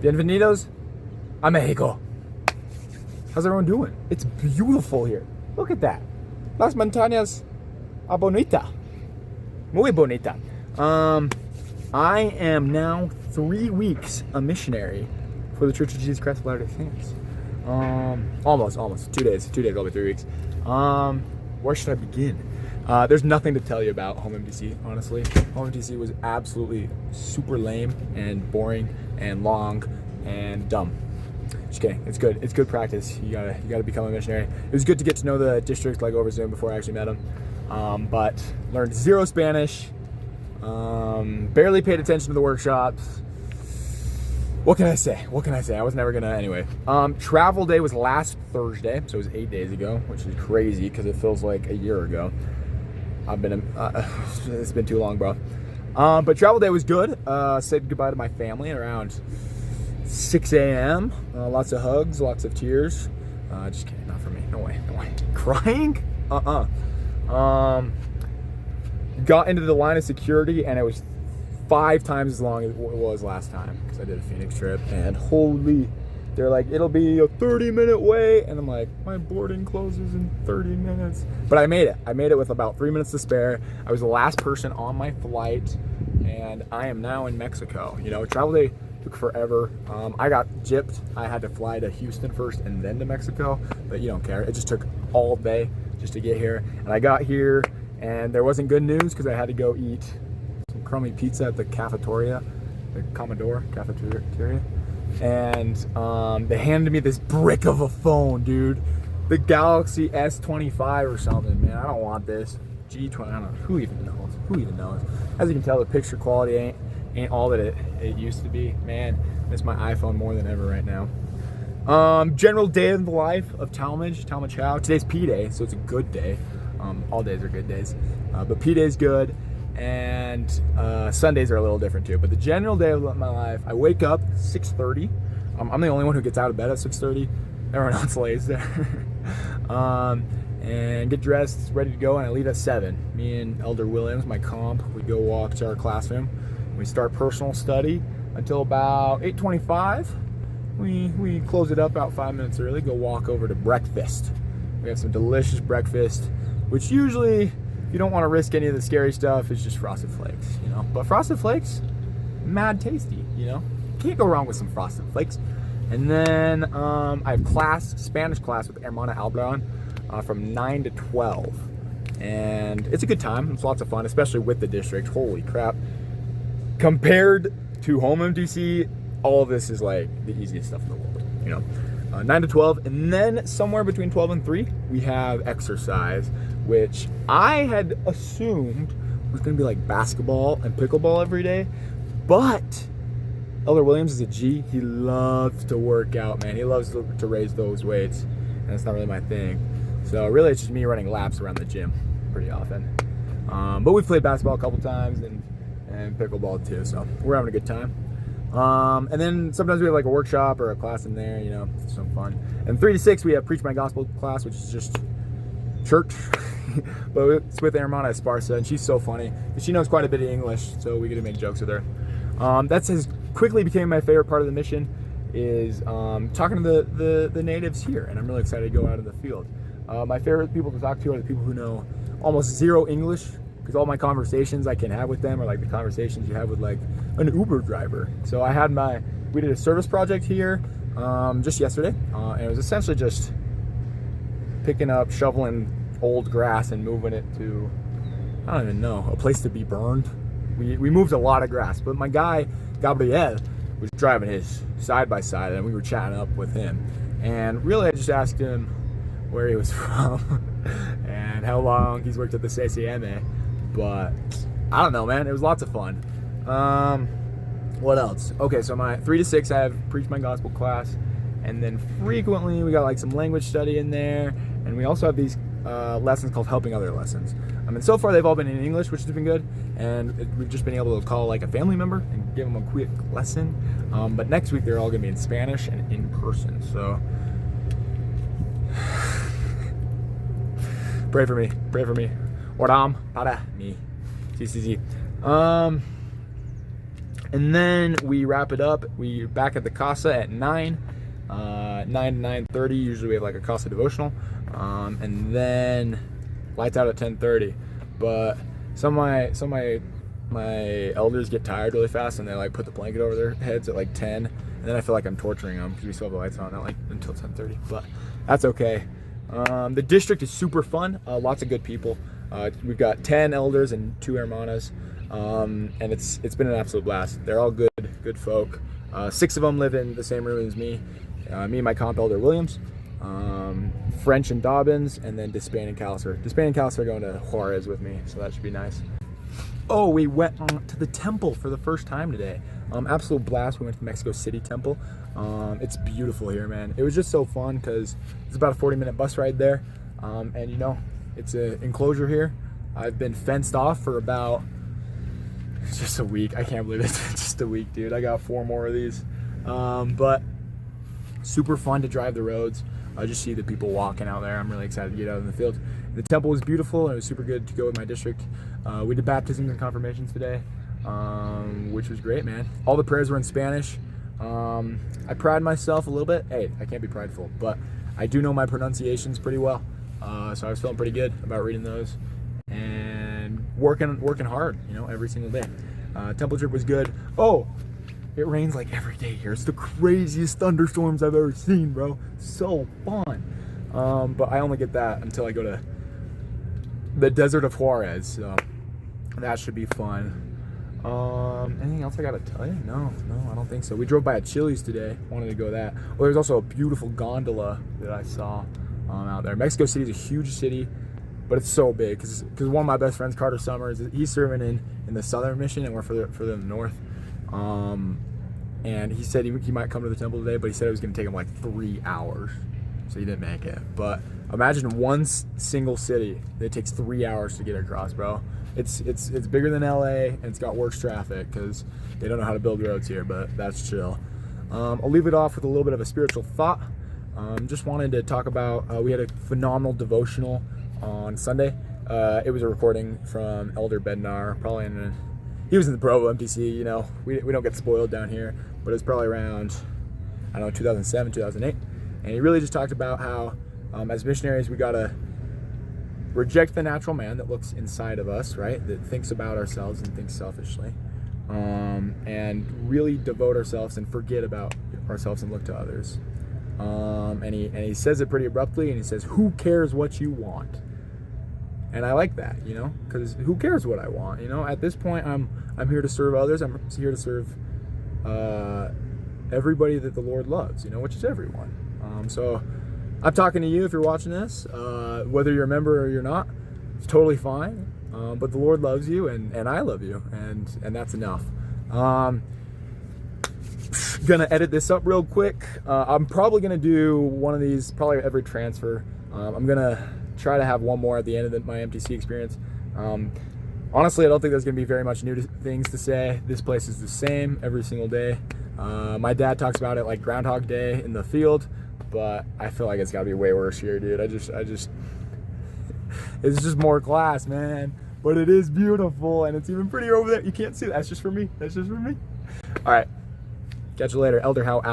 Bienvenidos a Mexico. How's everyone doing? It's beautiful here. Look at that. Las montañas a bonita. Muy bonita. I am now 3 weeks a missionary for the Church of Jesus Christ of Latter-day Saints. Almost 2 days. 2 days, I'll be 3 weeks. Where should I begin? There's nothing to tell you about Home MDC, honestly. Home MDC was absolutely super lame and boring and long and dumb. Just kidding. It's good. It's good practice. You gotta become a missionary. It was good to get to know the district like over Zoom before I actually met them. But learned zero Spanish. Barely paid attention to the workshops. What can I say? I was never gonna anyway. Travel day was last Thursday, so it was 8 days ago, which is crazy because it feels like a year ago. It's been too long, bro. But travel day was good. Said goodbye to my family at around 6 a.m. Lots of hugs, lots of tears. Just kidding, not for me. No way. Crying? Got into the line of security and it was 5 times as long as it was last time because I did a Phoenix trip, and holy, they're like, it'll be a 30-minute wait, and I'm like, my boarding closes in 30 minutes. But I made it with about 3 minutes to spare. I was the last person on my flight, and I am now in Mexico. You know, travel day took forever. I got gypped. I had to fly to Houston first and then to Mexico, but you don't care. It just took all day just to get here, and I got here and there wasn't good news because I had to go eat some crummy pizza at the cafeteria, the Commodore cafeteria, and they handed me this brick of a phone, dude. The Galaxy S25 or something, man. I don't want this. G20, I don't know. Who even knows? As you can tell, the picture quality ain't all that it used to be. Man, miss my iPhone more than ever right now. General day in the life of Talmadge Chow. Today's P Day, so it's a good day. All days are good days, but P Day is good, and Sundays are a little different too. But the general day of my life, I wake up 6:30. I'm the only one who gets out of bed at 6:30. Everyone else lays there. And get dressed, ready to go, and I leave at 7. Me and Elder Williams, my comp, we go walk to our classroom. We start personal study until about 8:25. We close it up about 5 minutes early, go walk over to breakfast. We have some delicious breakfast, which usually, if you don't want to risk any of the scary stuff, is just Frosted Flakes, you know. But Frosted Flakes, mad tasty, you know. Can't go wrong with some Frosted Flakes. And then I have Spanish class with Hermana Albaran from 9 to 12. And it's a good time. It's lots of fun, especially with the district. Holy crap. Compared to Home MDC, all of this is like the easiest stuff in the world, you know. 9 to 12, and then somewhere between 12 and 3, we have exercise, which I had assumed was going to be like basketball and pickleball every day, but Elder Williams is a G. He loves to work out, man. He loves to raise those weights, and it's not really my thing. So really, it's just me running laps around the gym pretty often. But we've played basketball a couple times and pickleball too, so we're having a good time. And then sometimes we have like a workshop or a class in there, you know, it's some fun. And 3 to 6, we have Preach My Gospel class, which is just church. But it's with Hermana Esparza, and she's so funny. She knows quite a bit of English, so we get to make jokes with her. That's as quickly became my favorite part of the mission, is talking to the natives here, and I'm really excited to go out in the field. My favorite people to talk to are the people who know almost zero English, because all my conversations I can have with them are like the conversations you have with like an Uber driver. So we did a service project here just yesterday, and it was essentially just picking up, shoveling old grass and moving it to, I don't even know, a place to be burned. We moved a lot of grass, but my guy, Gabriel, was driving his side-by-side, and we were chatting up with him. And really, I just asked him where he was from and how long he's worked at the CCMA. But I don't know, man. It was lots of fun. What else? Okay, so my 3 to 6, I have Preach My Gospel class, and then frequently we got like some language study in there, and we also have these lessons called Helping Other Lessons. And so far they've all been in English, which has been good, and we've just been able to call like a family member and give them a quick lesson. But next week they're all going to be in Spanish and in person. So pray for me. Oram para mí. Sí. And then we wrap it up. We back at the Casa at 9 to 9:30. Usually we have like a Casa devotional, and then lights out at 10:30. But some of my elders get tired really fast, and they like put the blanket over their heads at like 10, and then I feel like I'm torturing them because we still have the lights on, not like until 10:30. But that's okay. The district is super fun. Lots of good people. We've got 10 elders and 2 hermanas. And it's been an absolute blast. They're all good folk. 6 of them live in the same room as me. Me and my comp, Elder Williams, French and Dobbins, and then Despain and Callister. Despain and Callister are going to Juarez with me, so that should be nice. Oh, we went to the temple for the first time today. Absolute blast. We went to the Mexico City temple. It's beautiful here, man. It was just so fun because it's about a 40-minute bus ride there. And you know, it's an enclosure here. I've been fenced off for about just a week. I can't believe it's just a week, dude. I got 4 more of these. But super fun to drive the roads. I just see the people walking out there. I'm really excited to get out in the field. The temple was beautiful, and it was super good to go with my district. We did baptisms and confirmations today, which was great, man. All the prayers were in Spanish. I pride myself a little bit. Hey, I can't be prideful, but I do know my pronunciations pretty well. So I was feeling pretty good about reading those and working hard, you know, every single day. Temple trip was good. Oh, it rains like every day here. It's the craziest thunderstorms I've ever seen, bro. So fun. But I only get that until I go to the desert of Juarez. So that should be fun. Anything else I gotta tell you? No, I don't think so. We drove by a Chili's today. Wanted to go that. Well, there's also a beautiful gondola that I saw out there. Mexico City is a huge city, but it's so big because one of my best friends, Carter Summers, he's serving in the Southern Mission, and we're further in the north. And he said he might come to the temple today, but he said it was going to take him like 3 hours, so he didn't make it. But imagine one single city that takes 3 hours to get across, bro. It's bigger than LA, and it's got worse traffic because they don't know how to build roads here, but that's chill. I'll leave it off with a little bit of a spiritual thought. Just wanted to talk about, we had a phenomenal devotional on Sunday. It was a recording from Elder Bednar, probably he was in the Provo MTC, you know, we don't get spoiled down here, but it's probably around, I don't know, 2007, 2008. And he really just talked about how, as missionaries, we gotta reject the natural man that looks inside of us, right? That thinks about ourselves and thinks selfishly. And really devote ourselves and forget about ourselves and look to others. And he says it pretty abruptly, and he says, who cares what you want? And I like that, you know, because who cares what I want? You know, at this point, I'm here to serve others. I'm here to serve everybody that the Lord loves, you know, which is everyone. So I'm talking to you if you're watching this, whether you're a member or you're not, it's totally fine. But the Lord loves you, and I love you, and that's enough. Gonna edit this up real quick. I'm probably gonna do one of these probably every transfer. I'm gonna try to have one more at the end of my MTC experience. Honestly, I don't think there's gonna be very much new things to say. This place is the same every single day. My dad talks about it like Groundhog Day in the field, but I feel like it's gotta be way worse here, dude. I just it's just more class, man. But it is beautiful, and it's even prettier over there. You can't see that. That's just for me. All right. Catch you later. Elder Howe out.